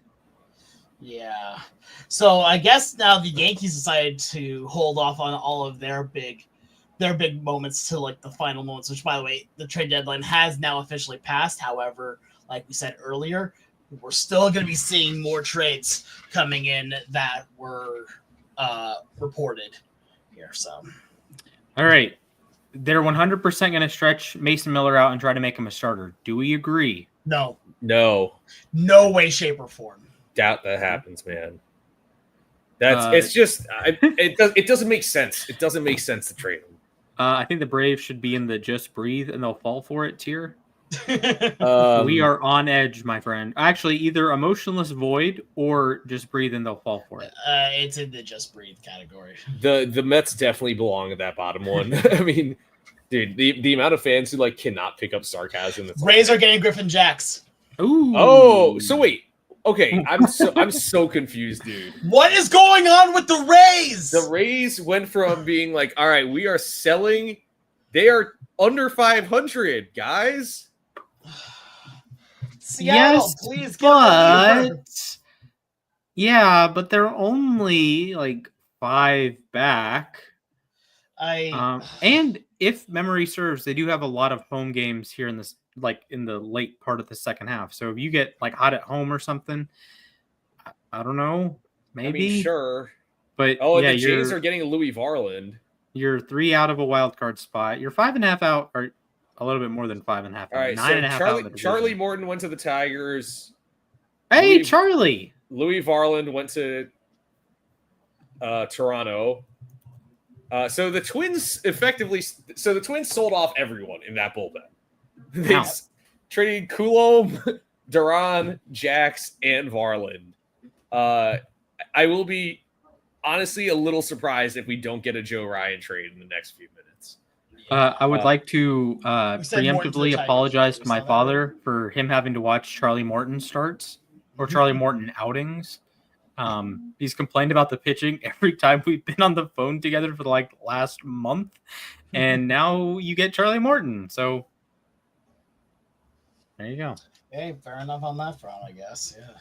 Yeah. So I guess now the Yankees decided to hold off on all of their big moments to the final moments, which, by the way, the trade deadline has now officially passed. However, like we said earlier, we're still going to be seeing more trades coming in that were reported here. So, all right, they're 100% going to stretch Mason Miller out and try to make him a starter. Do we agree? No, no way, shape, or form. Doubt that happens, man. It's just it doesn't make sense. It doesn't make sense to trade him. I think the Braves should be in the just breathe and they'll fall for it tier. We are on edge, my friend. Actually, either emotionless void or just breathe and they'll fall for it. It's in the just breathe category. The Mets definitely belong at that bottom one. I mean, dude, the amount of fans who cannot pick up sarcasm. Rays are getting Griffin Jacks. Ooh. Oh, so wait. Okay, I'm so confused, dude. What is going on with the Rays? The Rays went from being all right, we are selling. They are under 500, guys. Seattle, yes, please but they're only 5 back. And if memory serves, they do have a lot of home games here in this, in the late part of the second half. So if you get hot at home or something, I don't know, maybe. I mean, sure. But the Jays are getting Louis Varland. You're 3 out of a wild card spot. You're 5.5 out, or a little bit more than 5.5 out. All right, 9.5 so out. Charlie Morton went to the Tigers. Hey, Charlie. Louis Varland went to Toronto. So the Twins sold off everyone in that bullpen. They traded Coulomb, Duran, Jax, and Varland. I will be honestly a little surprised if we don't get a Joe Ryan trade in the next few minutes. I would like to preemptively apologize to my father for him having to watch Charlie Morton starts or Charlie Morton outings. He's complained about the pitching every time we've been on the phone together for the last month, and now you get Charlie Morton. So there you go. Hey, fair enough on that front, I guess. Yeah.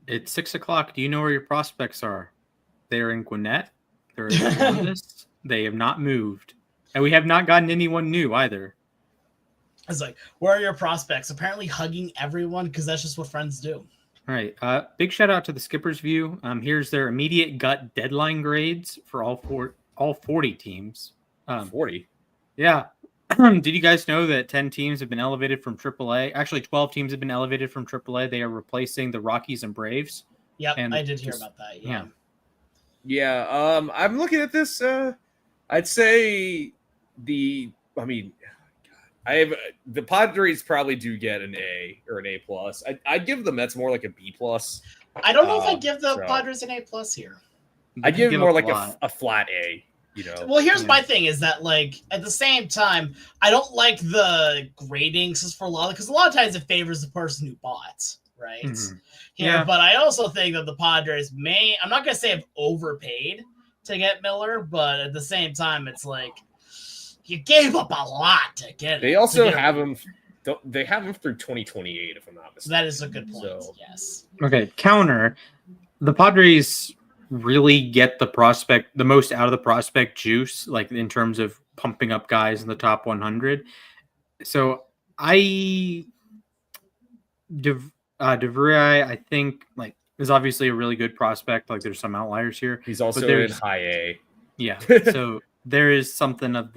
It's 6:00. Do you know where your prospects are? They're in Gwinnett. They're in Columbus. They have not moved, and we have not gotten anyone new either. It's where are your prospects? Apparently hugging everyone because that's just what friends do. All right. Big shout out to the Skipper's View. Here's their immediate gut deadline grades for all 40 teams. 40. Yeah. Did you guys know that 10 teams have been elevated from AAA? Actually, 12 teams have been elevated from AAA. They are replacing the Rockies and Braves. Yep, I did hear about that. Yeah. I'm looking at this. I'd say the Padres probably do get an A or an A plus. I'd give the Mets more like a B plus. I don't know if I give the Padres an A plus here. I give more like a flat A. You know. Well, here's my thing: is that like at the same time, I don't like the gradings for a lot because a lot of times it favors the person who bought, right? Mm-hmm. Yeah, but I also think that the Padres I'm not gonna say have overpaid to get Miller, but at the same time, it's like you gave up a lot to get him. They also have him. They have him through 2028, if I'm not mistaken. That is a good point. So. Yes. Okay. Counter. The Padres really get the most out of the prospect juice, like in terms of pumping up guys in the top 100. So DeVry, I think, like, is obviously a really good prospect. Like, there's some outliers here. He's also in high A. Yeah. So there is something of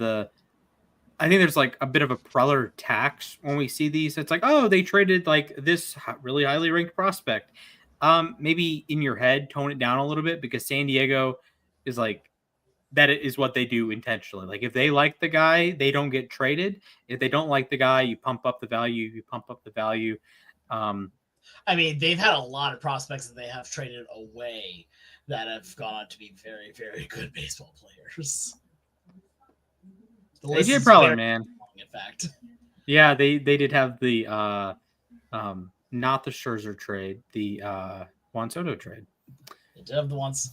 I think there's like a bit of a Preller tax when we see these. It's like, oh, they traded like this really highly ranked prospect. Maybe in your head, tone it down a little bit because San Diego is like, that is what they do intentionally. Like if they like the guy, they don't get traded. If they don't like the guy, you pump up the value. I mean, they've had a lot of prospects that they have traded away that have gone on to be very, very good baseball players. AJ Preller, man. Long, in fact. Yeah, they did have the not the Scherzer trade, the Juan Soto trade. They did have the ones.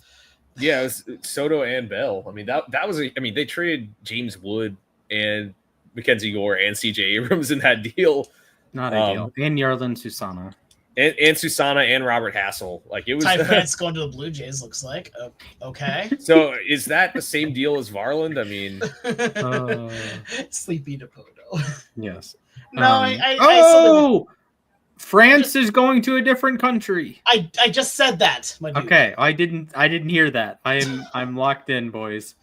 Yeah, it was Soto and Bell. I mean, that was they traded James Wood and Mackenzie Gore and CJ Abrams in that deal. Not ideal. And Yarlin Susana. And Susana and Robert Hassel. Like it was Ty France going to the Blue Jays, looks like. Okay. So is that the same deal as Varland? I mean Sleepy Dipoto. Yes. No, I France is going to a different country. I just said that. My dude. Okay, I didn't hear that. I'm locked in, boys.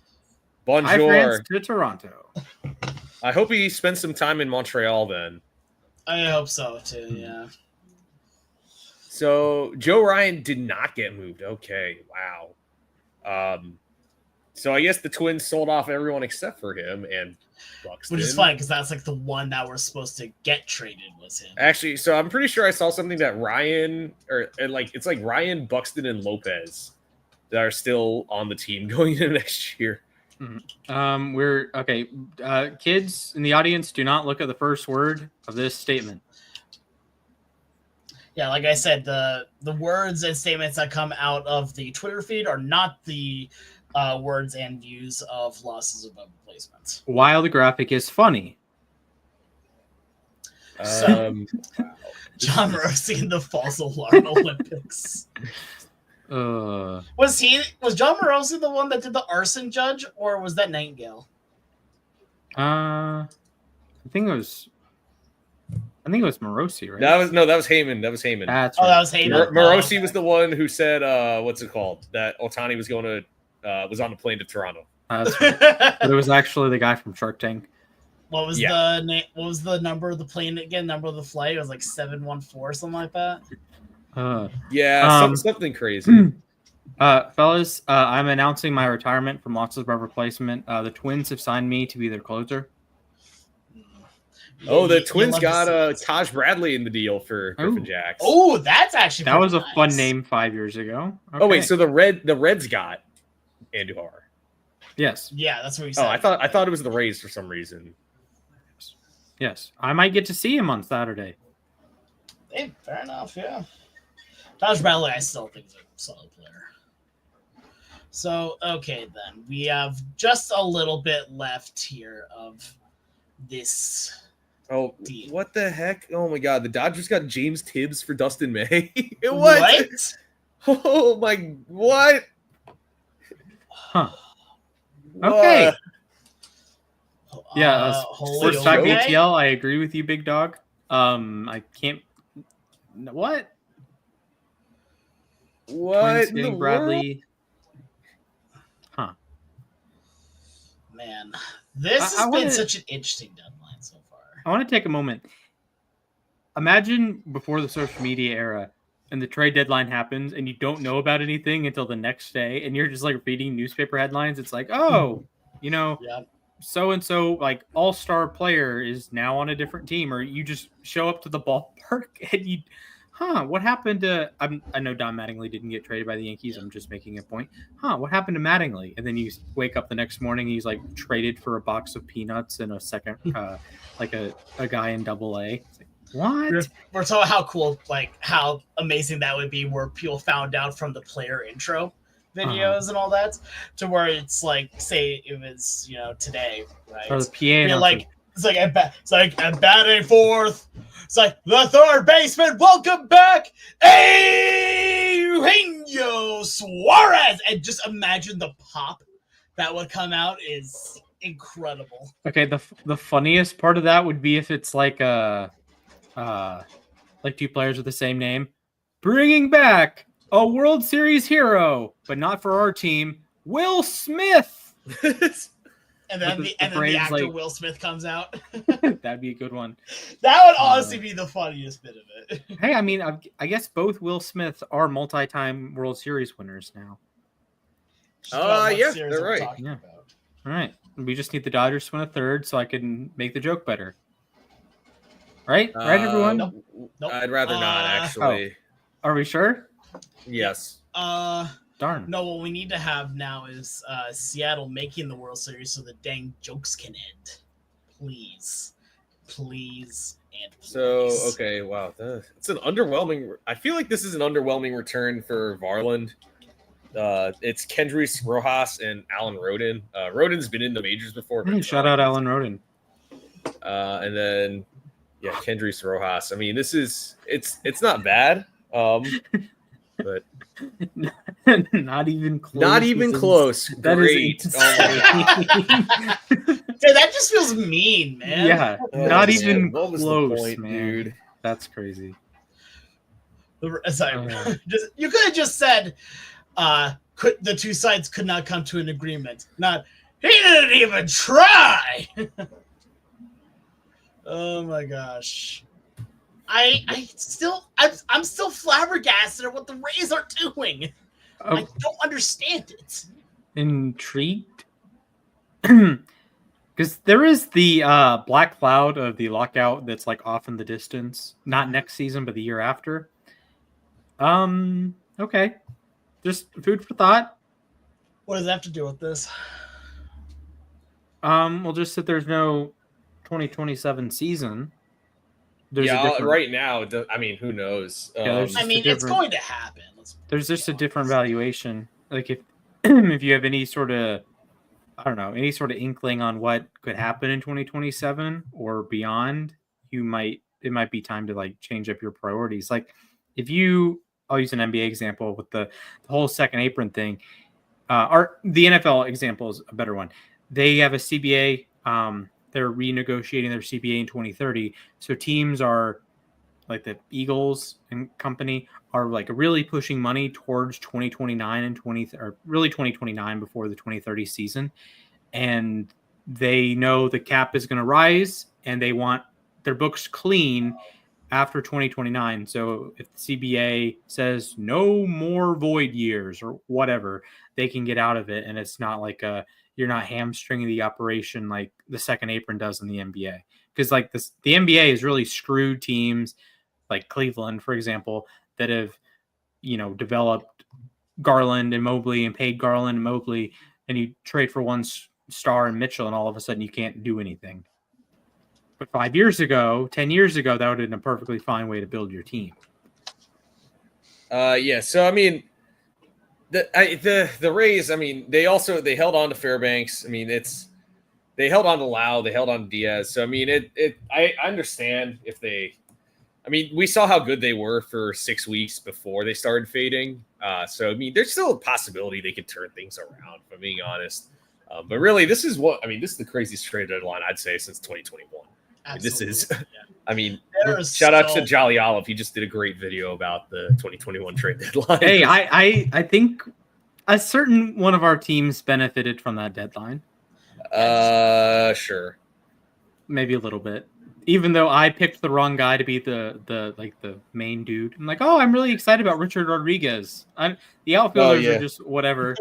Bonjour. Hi, France to Toronto. I hope he spends some time in Montreal then. I hope so too. Yeah. So Joe Ryan did not get moved. Okay, wow. So I guess the Twins sold off everyone except for him and Buxton. Which is funny because that's like the one that we're supposed to get traded was him. Actually, so I'm pretty sure I saw something that Ryan it's like Ryan, Buxton, and Lopez that are still on the team going into next year. Mm-hmm. We're okay. Kids in the audience, do not look at the first word of this statement. Yeah, like I said, the words and statements that come out of the Twitter feed are not the words and views of losses above replacements. While the graphic is funny. John Morosi in the false alarm Olympics. Was John Morosi the one that did the arson judge, or was that Nightingale? I think it was Morosi, right? That was Heyman. That was Heyman. That's right. That was Heyman. Morosi was the one who said, what's it called? That Ohtani was going to was on the plane to Toronto. That's right. But it was actually the guy from Shark Tank. What was the name? What was the number of the plane again? Number of the flight? It was like 714, something like that. Something crazy. Fellas, I'm announcing my retirement from losses above replacement. The Twins have signed me to be their closer. The Twins got Taj Bradley in the deal for Griffin Jacks. Oh, that's actually that was a fun name 5 years ago. Okay. Oh wait, so the Reds got Andujar. Yes. Yeah, that's what he said. Oh, I thought it was the Rays for some reason. Yes, I might get to see him on Saturday. Hey, fair enough. Yeah, Taj Bradley, I still think is a solid player. So okay, then we have just a little bit left here of this. Oh, deal. What the heck? Oh my God, the Dodgers got James Tibbs for Dustin May. What? Oh my! What? Huh? Okay. First time ATL. I agree with you, big dog. I can't. What? What? Getting Bradley. Huh. Man, this has been such an interesting deadline so far. I want to take a moment. Imagine before the social media era and the trade deadline happens and you don't know about anything until the next day and you're just like reading newspaper headlines. It's like, oh, Yeah. so-and-so like all-star player is now on a different team, or you just show up to the ballpark and what happened to I know Don Mattingly didn't get traded by the Yankees. I'm just making a point. What happened to Mattingly? And then you wake up the next morning, he's like traded for a box of peanuts and a second like a guy in AA. It's like, what? We're talking how cool, like how amazing that would be, where people found out from the player intro videos and all that, to where it's like, say it was today, right? Or the PA, like it's like at batting fourth, it's like the third baseman, welcome back, Eugenio Suarez, and just imagine the pop that would come out is incredible. Okay, the funniest part of that would be if it's like like two players with the same name, bringing back a World Series hero, but not for our team, Will Smith. And then the actor like, Will Smith comes out. That'd be a good one. That would honestly be the funniest bit of it. Hey, I mean, I guess both Will Smith are multi-time World Series winners now. Yeah, they're right. Yeah. All right. We just need the Dodgers to win a third so I can make the joke better. Right? Right, everyone? Nope. I'd rather not, actually. Are we sure? Yes. Darn. No, what we need to have now is Seattle making the World Series so the dang jokes can end. Please. Please and please. So, okay, wow. It's an underwhelming... I feel like this is an underwhelming return for Varland. It's Kendrys Rojas and Alan Rodin. Rodin's been in the majors before. Shout out Alan Rodin. And then, yeah, Kendrys Rojas. I mean, it's not bad. But not even close. Not even close. That great. Dude, that just feels mean, man. Yeah, not even what was close, the point, man. Dude. That's crazy. You could have just said, the two sides could not come to an agreement. Not, he didn't even try. Oh my gosh. I'm still flabbergasted at what the Rays are doing. I don't understand it. Intrigued? Because there is the black cloud of the lockout that's like off in the distance. Not next season, but the year after. Okay. Just food for thought. What does that have to do with this? Well, just that there's no 2027 season. Right now, I mean, who knows? It's going to happen. There's just a different valuation. Like if if you have any sort of, I don't know, any sort of inkling on what could happen in 2027 or beyond, it might be time to like change up your priorities. Like if I'll use an NBA example with the whole second apron thing. Or the NFL example is a better one. They have a CBA. They're renegotiating their CBA in 2030. So teams are like the Eagles and company are like really pushing money towards 2029 and 2029 before the 2030 season. And they know the cap is going to rise and they want their books clean after 2029. So if the CBA says no more void years or whatever, they can get out of it. And it's not like you're not hamstringing the operation like the second apron does in the NBA. Because like the NBA has really screwed teams like Cleveland, for example, that have, developed Garland and Mobley and paid Garland and Mobley, and you trade for one star and Mitchell, and all of a sudden you can't do anything. But 10 years ago, that would have been a perfectly fine way to build your team. Yeah. So, I mean, the Rays, I mean, they held on to Fairbanks. I mean, they held on to Lau, they held on to Diaz. So, I mean, I understand if we saw how good they were for 6 weeks before they started fading. So, I mean, there's still a possibility they could turn things around, if I'm being honest. But really, this is the craziest trade deadline I'd say since 2021. I mean, shout out to Jolly Olive. He just did a great video about the 2021 trade deadline. Hey, I think a certain one of our teams benefited from that deadline. Sure. Maybe a little bit. Even though I picked the wrong guy to be the main dude. I'm like, I'm really excited about Richard Rodriguez. The outfielders are just whatever.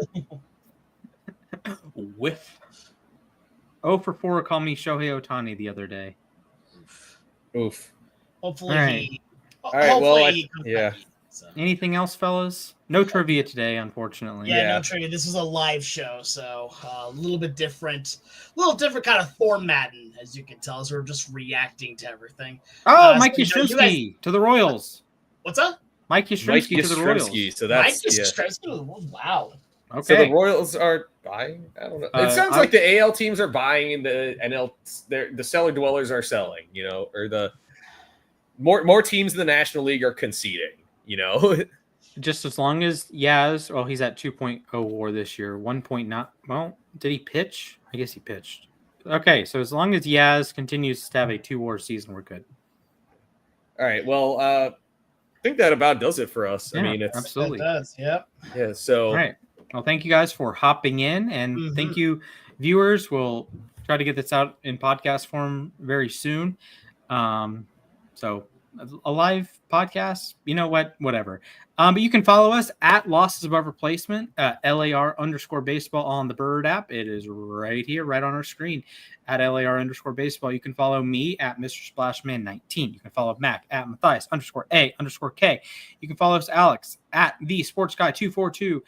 Whiff. 0 for 4 call me Shohei Ohtani the other day. Oof. Hopefully All right. he. All right. Hopefully Well, he comes yeah. back in, so. Anything else, fellas? No trivia today, unfortunately. Yeah, Yeah. no trivia. This was a live show, so a little different kind of formatting, as you can tell, as we're just reacting to everything. Oh, Mike so, Yastrzemski to the Royals. What's up? Mike Yastrzemski to the Royals. So that's Mike Yastrzemski. Wow. Okay. So the Royals are buying. I don't know. It sounds like the AL teams are buying, and the NL, the cellar dwellers are selling. Or the more teams in the National League are conceding. Just as long as Yaz, well, he's at 2.0 WAR this year. 1.9. Well, did he pitch? I guess he pitched. Okay, so as long as Yaz continues to have a 2 WAR season, we're good. All right. Well, I think that about does it for us. Yeah, I mean, it's absolutely. It does. Yep. Yeah. So. All right. Well, thank you guys for hopping in, and thank you, viewers. We'll try to get this out in podcast form very soon. So a live podcast, whatever. But you can follow us at Losses Above Replacement, LAR_baseball on the Bird app. It is right here, right on our screen at LAR_baseball. You can follow me at Mr. Splashman19. You can follow Mac at Matthias_A_K. You can follow us, Alex, at the Sports Guy 242.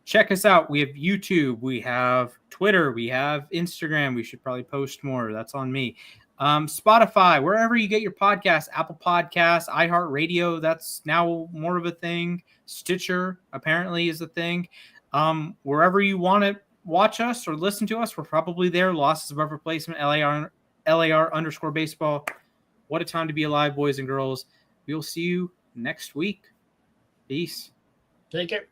Check us out. We have YouTube, we have Twitter, we have Instagram. We should probably post more. That's on me. Spotify, wherever you get your podcasts, Apple Podcasts, iHeartRadio, that's now more of a thing. Stitcher apparently is a thing. Wherever you want to watch us or listen to us, we're probably there. Losses Above Replacement, LAR_baseball. What a time to be alive, boys and girls. We will see you next week. Peace. Take care.